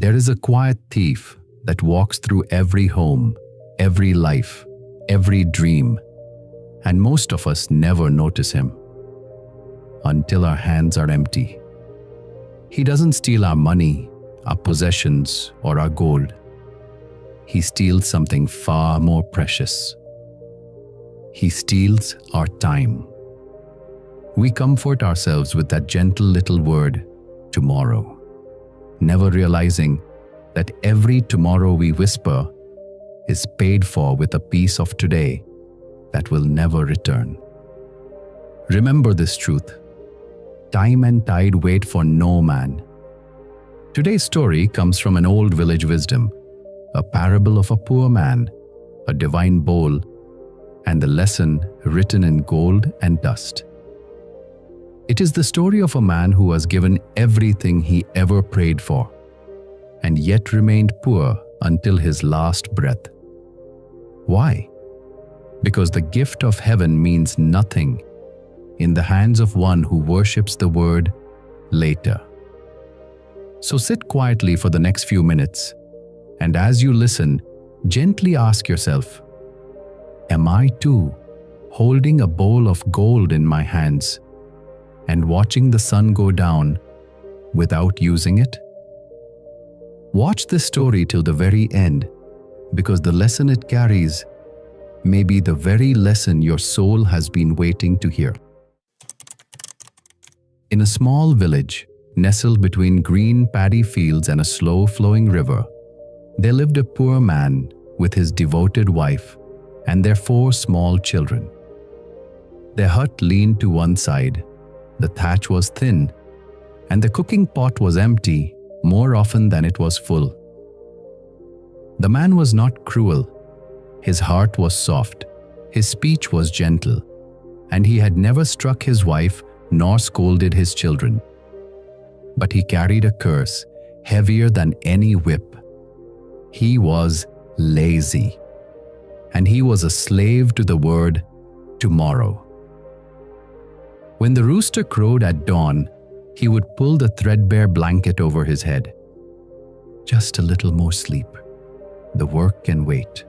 There is a quiet thief that walks through every home, every life, every dream, and most of us never notice him until our hands are empty. He doesn't steal our money, our possessions, or our gold. He steals something far more precious. He steals our time. We comfort ourselves with that gentle little word, tomorrow, never realizing that every tomorrow we whisper is paid for with a piece of today that will never return. Remember this truth. Time and tide wait for no man. Today's story comes from an old village wisdom, a parable of a poor man, a divine bowl, and the lesson written in gold and dust. It is the story of a man who was given everything he ever prayed for, and yet remained poor until his last breath. Why? Because the gift of heaven means nothing in the hands of one who worships the word later. So sit quietly for the next few minutes, and as you listen, gently ask yourself, am I too holding a bowl of gold in my hands and watching the sun go down without using it? Watch this story till the very end, because the lesson it carries may be the very lesson your soul has been waiting to hear. In a small village, nestled between green paddy fields and a slow-flowing river, there lived a poor man with his devoted wife and their 4 small children. Their hut leaned to one side, the thatch was thin, and the cooking pot was empty more often than it was full. The man was not cruel. His heart was soft, his speech was gentle, and he had never struck his wife nor scolded his children. But he carried a curse heavier than any whip. He was lazy, and he was a slave to the word tomorrow. When the rooster crowed at dawn, he would pull the threadbare blanket over his head. Just a little more sleep. The work can wait.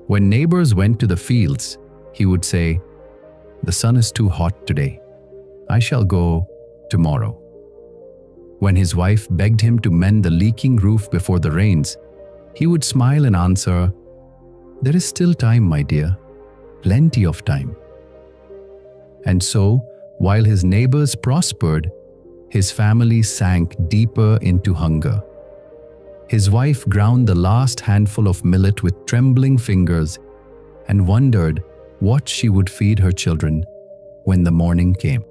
When neighbors went to the fields, he would say, "The sun is too hot today. I shall go tomorrow." When his wife begged him to mend the leaking roof before the rains, he would smile and answer, "There is still time, my dear, plenty of time." And so, while his neighbors prospered, his family sank deeper into hunger. His wife ground the last handful of millet with trembling fingers and wondered what she would feed her children when the morning came.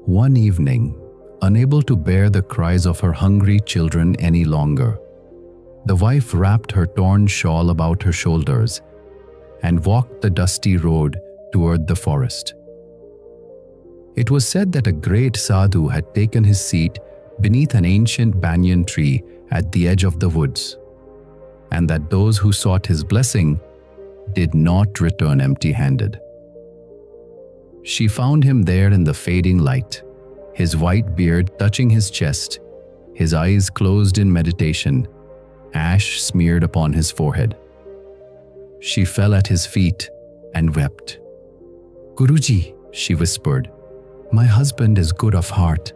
One evening, unable to bear the cries of her hungry children any longer, the wife wrapped her torn shawl about her shoulders and walked the dusty road toward the forest. It was said that a great sadhu had taken his seat beneath an ancient banyan tree at the edge of the woods, and that those who sought his blessing did not return empty-handed. She found him there in the fading light, his white beard touching his chest, his eyes closed in meditation, ash smeared upon his forehead. She fell at his feet and wept. "Guruji," she whispered, "my husband is good of heart,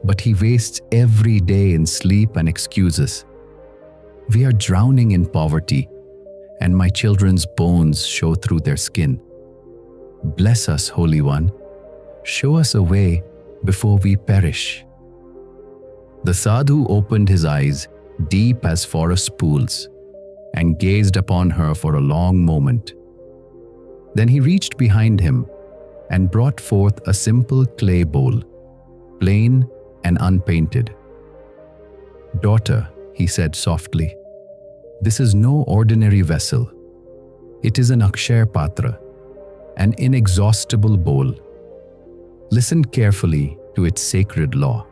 but he wastes every day in sleep and excuses. We are drowning in poverty, and my children's bones show through their skin. Bless us, Holy One. Show us a way before we perish." The sadhu opened his eyes, deep as forest pools, and gazed upon her for a long moment. Then he reached behind him and brought forth a simple clay bowl, plain and unpainted. "Daughter," he said softly, "this is no ordinary vessel. It is an Akshar Patra, an inexhaustible bowl. Listen carefully to its sacred law."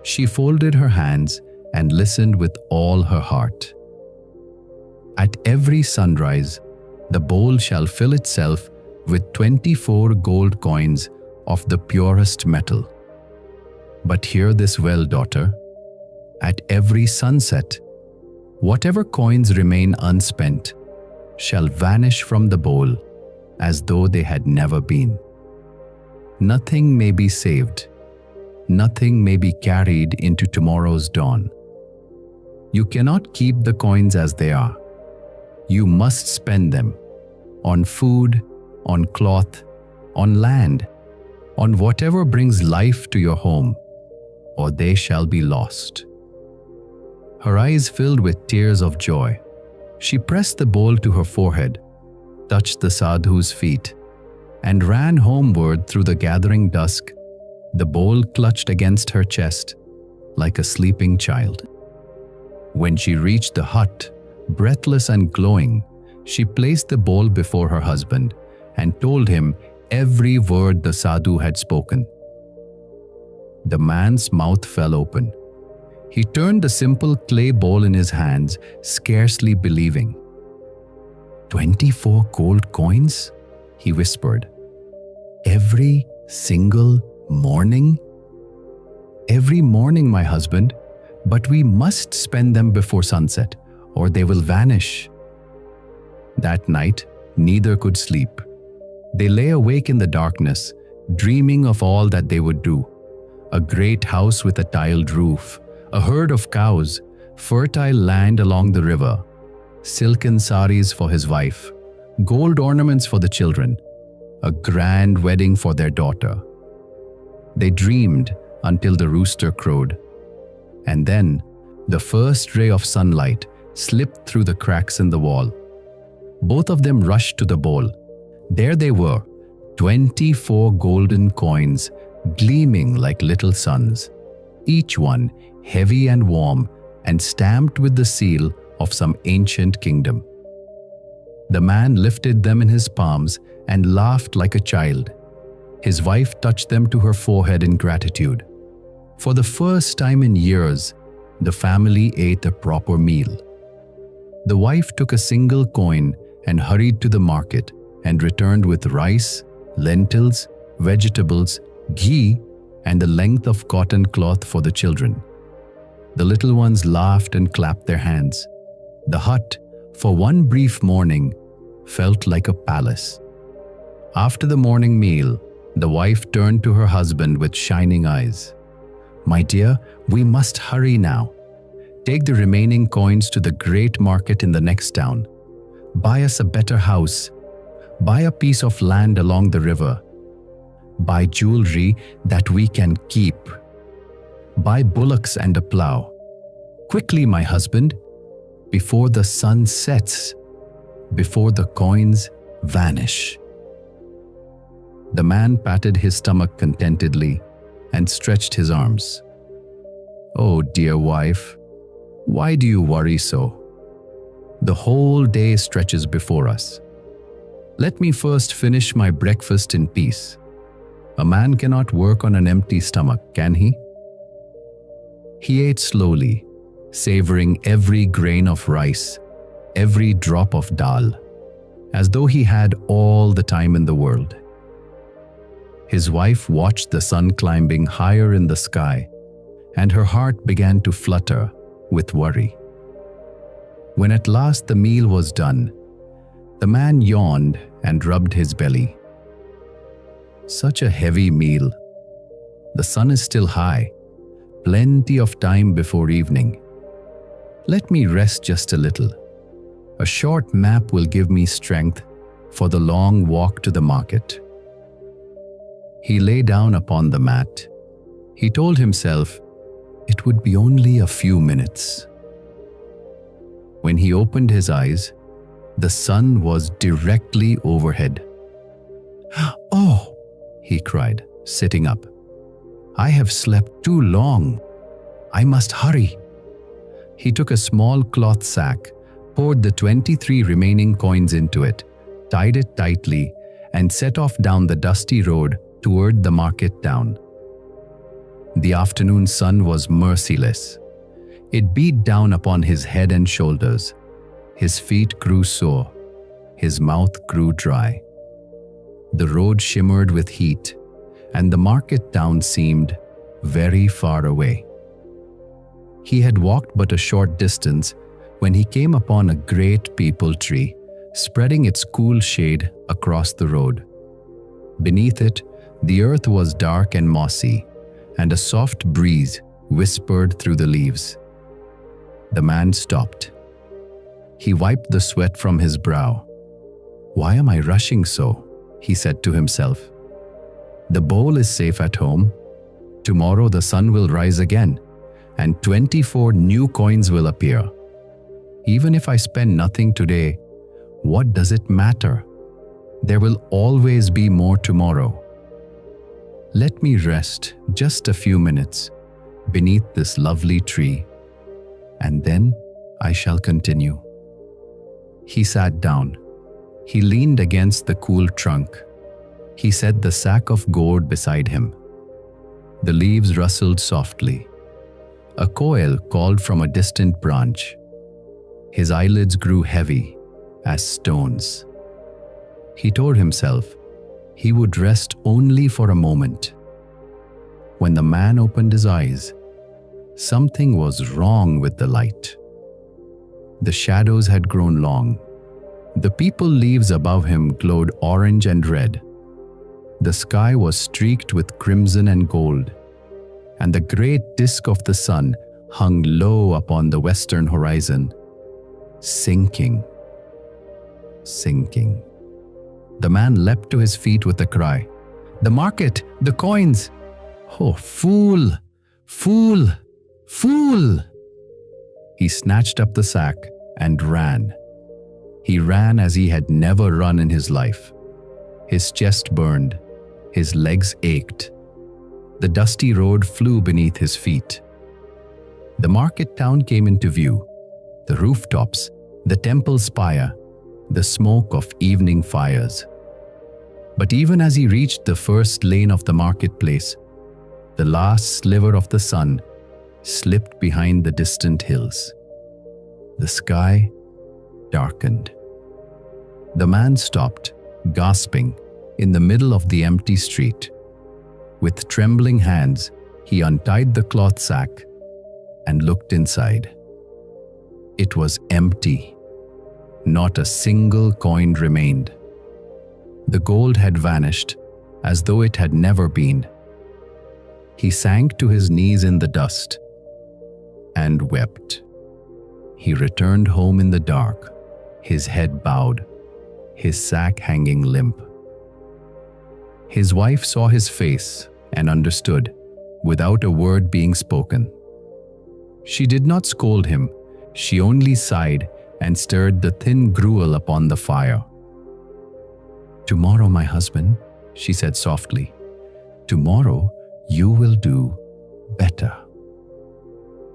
She folded her hands and listened with all her heart. "At every sunrise, the bowl shall fill itself with 24 gold coins of the purest metal. But hear this well, daughter. At every sunset, whatever coins remain unspent shall vanish from the bowl as though they had never been. Nothing may be saved. Nothing may be carried into tomorrow's dawn. You cannot keep the coins as they are. You must spend them on food, on cloth, on land, on whatever brings life to your home, or they shall be lost. Her eyes filled with tears of joy. She pressed the bowl to her forehead, touched the sadhu's feet, and ran homeward through the gathering dusk, the bowl clutched against her chest like a sleeping child. When she reached the hut, breathless and glowing, she placed the bowl before her husband and told him every word the sadhu had spoken. The man's mouth fell open. He turned the simple clay bowl in his hands, scarcely believing. 24 gold coins? He whispered. Every single morning? Every morning, my husband, but we must spend them before sunset, or they will vanish. That night, neither could sleep. They lay awake in the darkness, dreaming of all that they would do. A great house with a tiled roof, a herd of cows, fertile land along the river, silken saris for his wife, gold ornaments for the children, a grand wedding for their daughter. They dreamed until the rooster crowed. And then, the first ray of sunlight slipped through the cracks in the wall. Both of them rushed to the bowl. There they were, 24 golden coins, gleaming like little suns, each one heavy and warm and stamped with the seal of some ancient kingdom. The man lifted them in his palms and laughed like a child. His wife touched them to her forehead in gratitude. For the first time in years, the family ate a proper meal. The wife took a single coin and hurried to the market and returned with rice, lentils, vegetables, ghee, and a length of cotton cloth for the children. The little ones laughed and clapped their hands. The hut, for one brief morning, felt like a palace. After the morning meal, the wife turned to her husband with shining eyes. My dear, we must hurry now. Take the remaining coins to the great market in the next town. Buy us a better house. Buy a piece of land along the river. Buy jewelry that we can keep. Buy bullocks and a plow. Quickly, my husband, before the sun sets, before the coins vanish. The man patted his stomach contentedly and stretched his arms. Oh, dear wife, why do you worry so? The whole day stretches before us. Let me first finish my breakfast in peace. A man cannot work on an empty stomach, can he? He ate slowly, savoring every grain of rice, every drop of dal, as though he had all the time in the world. His wife watched the sun climbing higher in the sky, and her heart began to flutter with worry. When at last the meal was done, the man yawned and rubbed his belly. Such a heavy meal. The sun is still high, plenty of time before evening. Let me rest just a little. A short nap will give me strength for the long walk to the market. He lay down upon the mat. He told himself it would be only a few minutes. When he opened his eyes, the sun was directly overhead. Oh, he cried, sitting up. I have slept too long. I must hurry. He took a small cloth sack, poured the 23 remaining coins into it, tied it tightly, and set off down the dusty road toward the market town. The afternoon sun was merciless. It beat down upon his head and shoulders. His feet grew sore. His mouth grew dry. The road shimmered with heat, and the market town seemed very far away. He had walked but a short distance when he came upon a great peepal tree, spreading its cool shade across the road. Beneath it, the earth was dark and mossy, and a soft breeze whispered through the leaves. The man stopped. He wiped the sweat from his brow. "Why am I rushing so?" he said to himself. "The bowl is safe at home. Tomorrow the sun will rise again, and 24 new coins will appear. Even if I spend nothing today, what does it matter? There will always be more tomorrow. Let me rest just a few minutes beneath this lovely tree, and then I shall continue." He sat down. He leaned against the cool trunk. He set the sack of gourd beside him. The leaves rustled softly. A quail called from a distant branch. His eyelids grew heavy as stones. He told himself he would rest only for a moment. When the man opened his eyes, something was wrong with the light. The shadows had grown long. The peepal leaves above him glowed orange and red. The sky was streaked with crimson and gold, and the great disk of the sun hung low upon the western horizon, sinking. The man leapt to his feet with a cry. "The market! The coins! Oh, fool! Fool! Fool!" He snatched up the sack and ran. He ran as he had never run in his life. His chest burned. His legs ached. The dusty road flew beneath his feet. The market town came into view. The rooftops, the temple spire, the smoke of evening fires. But even as he reached the first lane of the marketplace, the last sliver of the sun slipped behind the distant hills. The sky darkened. The man stopped, gasping, in the middle of the empty street. With trembling hands, he untied the cloth sack and looked inside. It was empty. Not a single coin remained. The gold had vanished, as though it had never been. He sank to his knees in the dust and wept. He returned home in the dark, his head bowed, his sack hanging limp. His wife saw his face and understood, without a word being spoken. She did not scold him, she only sighed and stirred the thin gruel upon the fire. "Tomorrow, my husband," she said softly, "tomorrow you will do better."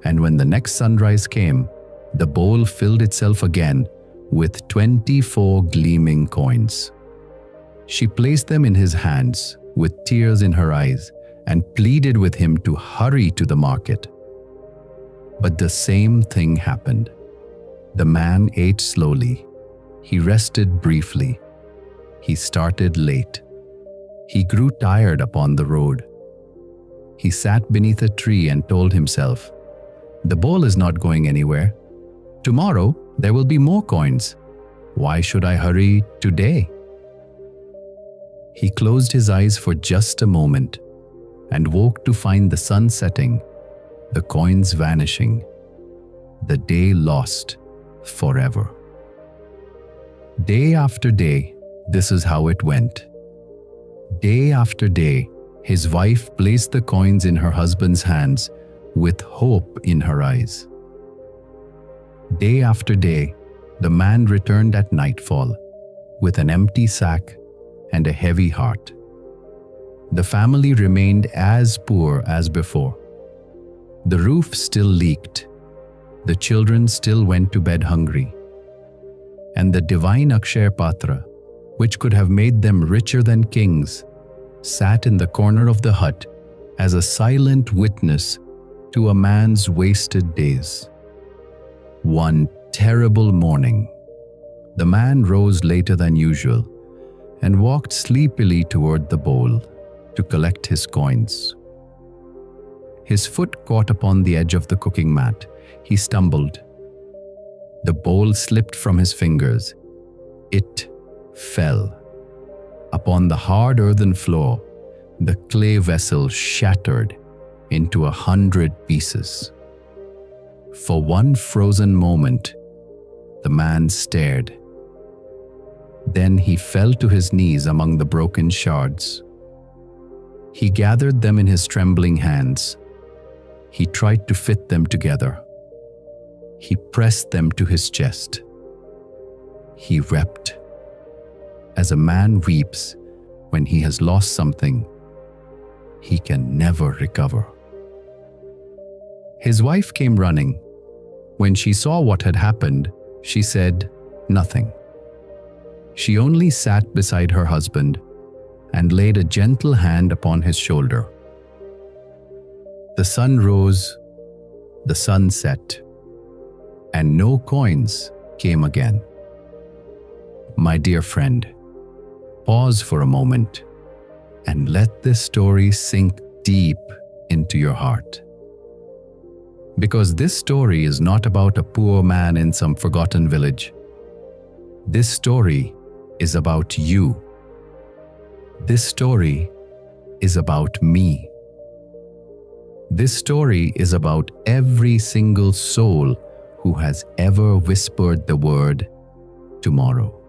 And when the next sunrise came, the bowl filled itself again with 24 gleaming coins. She placed them in his hands with tears in her eyes and pleaded with him to hurry to the market. But the same thing happened. The man ate slowly. He rested briefly. He started late. He grew tired upon the road. He sat beneath a tree and told himself, "The bowl is not going anywhere. Tomorrow there will be more coins. Why should I hurry today?" He closed his eyes for just a moment and woke to find the sun setting, the coins vanishing, the day lost forever. Day after day, this is how it went. Day after day, his wife placed the coins in her husband's hands with hope in her eyes. Day after day, the man returned at nightfall with an empty sack and a heavy heart. The family remained as poor as before. The roof still leaked. The children still went to bed hungry. And the divine Akshaya Patra, which could have made them richer than kings, sat in the corner of the hut as a silent witness to a man's wasted days. One terrible morning, the man rose later than usual and walked sleepily toward the bowl to collect his coins. His foot caught upon the edge of the cooking mat. He stumbled. The bowl slipped from his fingers. It fell. Upon the hard earthen floor, the clay vessel shattered into 100 pieces. For one frozen moment, the man stared. Then he fell to his knees among the broken shards. He gathered them in his trembling hands. He tried to fit them together. He pressed them to his chest. He wept, as a man weeps when he has lost something he can never recover. His wife came running. When she saw what had happened, she said nothing. She only sat beside her husband and laid a gentle hand upon his shoulder. The sun rose, the sun set, and no coins came again. My dear friend, pause for a moment and let this story sink deep into your heart. Because this story is not about a poor man in some forgotten village. This story is about you. This story is about me. This story is about every single soul who has ever whispered the word tomorrow.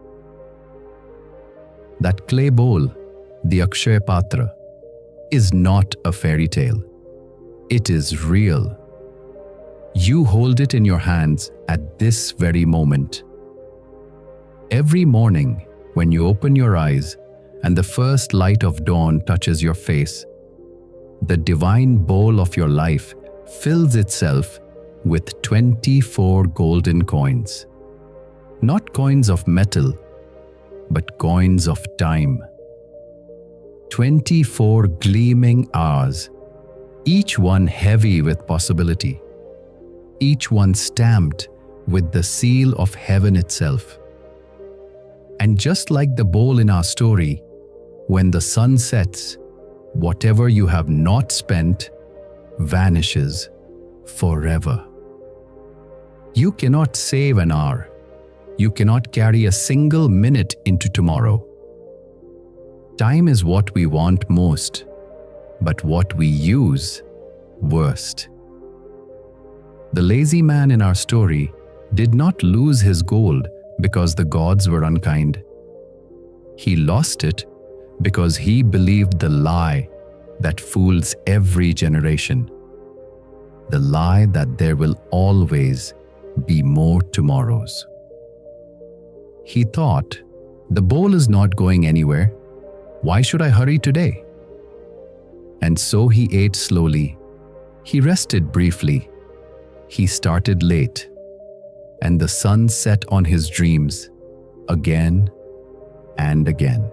That clay bowl, the Akshaya Patra, is not a fairy tale. It is real. You hold it in your hands at this very moment. Every morning, when you open your eyes and the first light of dawn touches your face, the divine bowl of your life fills itself with 24 golden coins. Not coins of metal, but coins of time. 24 gleaming hours, each one heavy with possibility, each one stamped with the seal of heaven itself. And just like the bowl in our story, when the sun sets, whatever you have not spent vanishes forever. You cannot save an hour. You cannot carry a single minute into tomorrow. Time is what we want most, but what we use worst. The lazy man in our story did not lose his gold because the gods were unkind. He lost it because he believed the lie that fools every generation. The lie that there will always be more tomorrows. He thought, the bowl is not going anywhere. Why should I hurry today? And so he ate slowly. He rested briefly. He started late. And the sun set on his dreams again and again.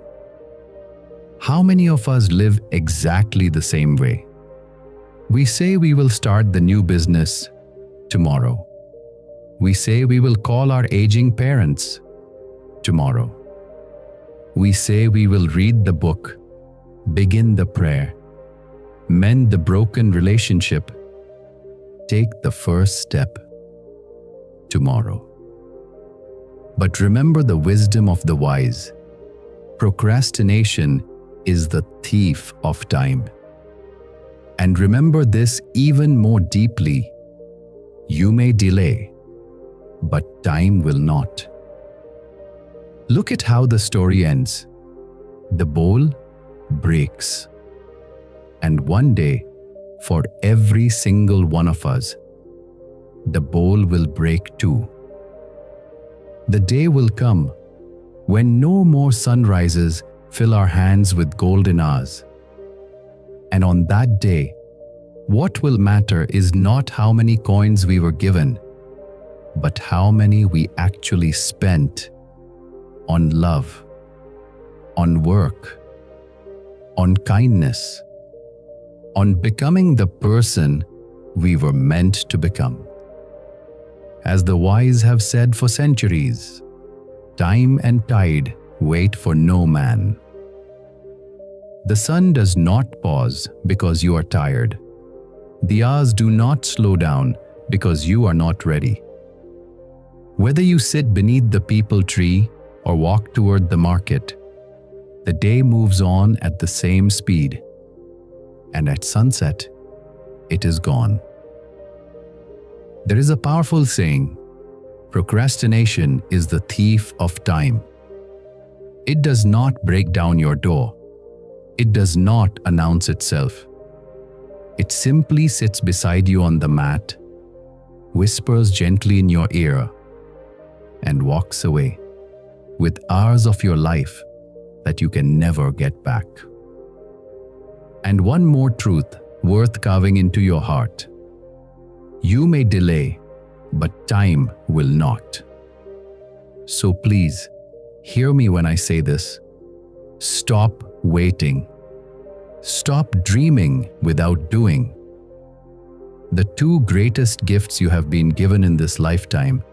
How many of us live exactly the same way? We say we will start the new business tomorrow. We say we will call our aging parents tomorrow. We say we will read the book, begin the prayer, mend the broken relationship, take the first step tomorrow. But remember the wisdom of the wise. Procrastination is the thief of time. And remember this even more deeply. You may delay, but time will not. Look at how the story ends. The bowl breaks. And one day, for every single one of us, the bowl will break too. The day will come when no more sunrises fill our hands with golden hours. And on that day, what will matter is not how many coins we were given, but how many we actually spent on love, on work, on kindness, on becoming the person we were meant to become. As the wise have said for centuries, time and tide wait for no man. The sun does not pause because you are tired. The hours do not slow down because you are not ready. Whether you sit beneath the peepal tree or walk toward the market, the day moves on at the same speed, and at sunset, it is gone. There is a powerful saying, procrastination is the thief of time. It does not break down your door. It does not announce itself. It simply sits beside you on the mat, whispers gently in your ear, and walks away with hours of your life that you can never get back. And one more truth worth carving into your heart. You may delay, but time will not. So please, hear me when I say this. Stop waiting. Stop dreaming without doing. The two greatest gifts you have been given in this lifetime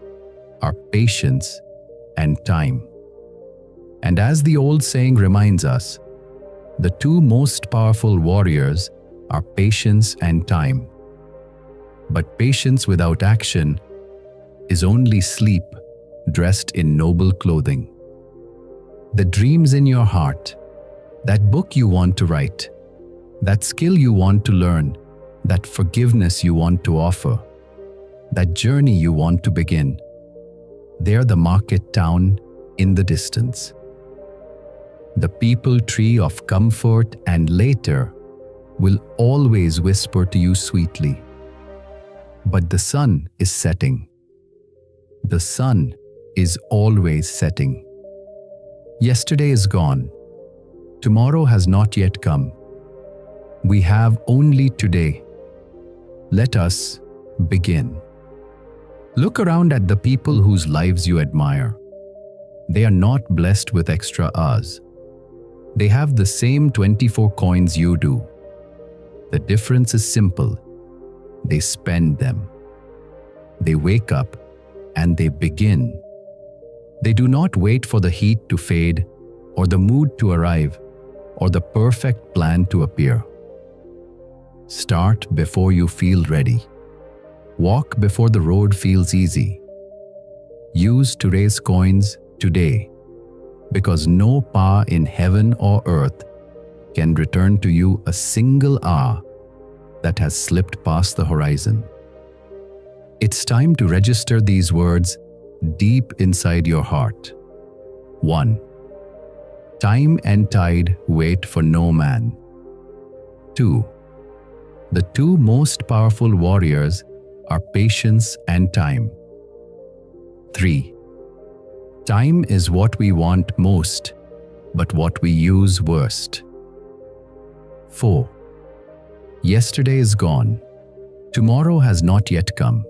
are patience and time. And as the old saying reminds us, the two most powerful warriors are patience and time. But patience without action is only sleep dressed in noble clothing. The dreams in your heart, that book you want to write, that skill you want to learn, that forgiveness you want to offer, that journey you want to begin, they're the market town in the distance. The peepal tree of comfort and later will always whisper to you sweetly. But the sun is setting. The sun is always setting. Yesterday is gone. Tomorrow has not yet come. We have only today. Let us begin. Look around at the people whose lives you admire. They are not blessed with extra hours. They have the same 24 coins you do. The difference is simple. They spend them. They wake up and they begin. They do not wait for the heat to fade or the mood to arrive or the perfect plan to appear. Start before you feel ready. Walk before the road feels easy. Use today's coins today, because no power in heaven or earth can return to you a single hour that has slipped past the horizon. It's time to register these words deep inside your heart. 1. Time and tide wait for no man. 2. The two most powerful warriors are patience and time. 3. Time is what we want most, but what we use worst. 4. Yesterday is gone. Tomorrow has not yet come.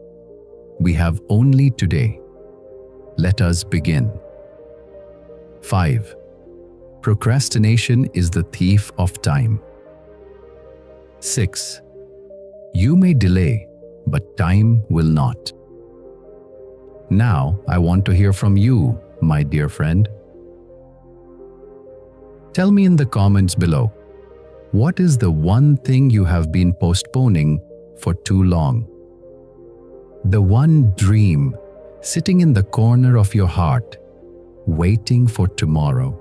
We have only today. Let us begin. 5. Procrastination is the thief of time. 6. You may delay, but time will not. Now, I want to hear from you, my dear friend. Tell me in the comments below, what is the one thing you have been postponing for too long? The one dream sitting in the corner of your heart, waiting for tomorrow.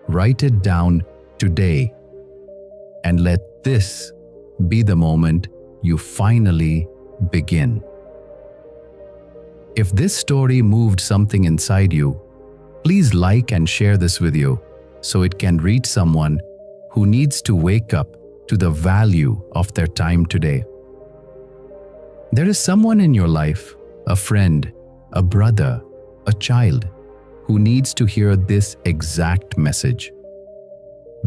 Write it down today and let this be the moment you finally begin. If this story moved something inside you, please like and share this video so it can reach someone who needs to wake up to the value of their time today. There is someone in your life, a friend, a brother, a child, who needs to hear this exact message.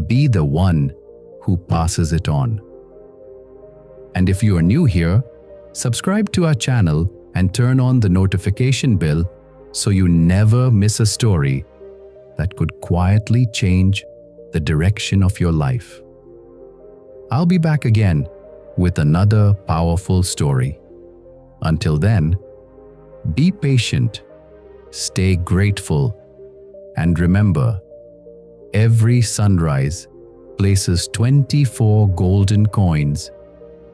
Be the one who passes it on. And if you are new here, subscribe to our channel and turn on the notification bell so you never miss a story that could quietly change the direction of your life. I'll be back again with another powerful story. Until then, be patient, stay grateful, and remember, every sunrise places 24 golden coins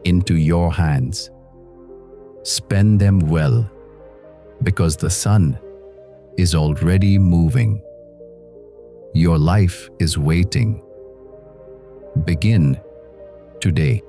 into your hands. Spend them well, because the sun is already moving. Your life is waiting. Begin today.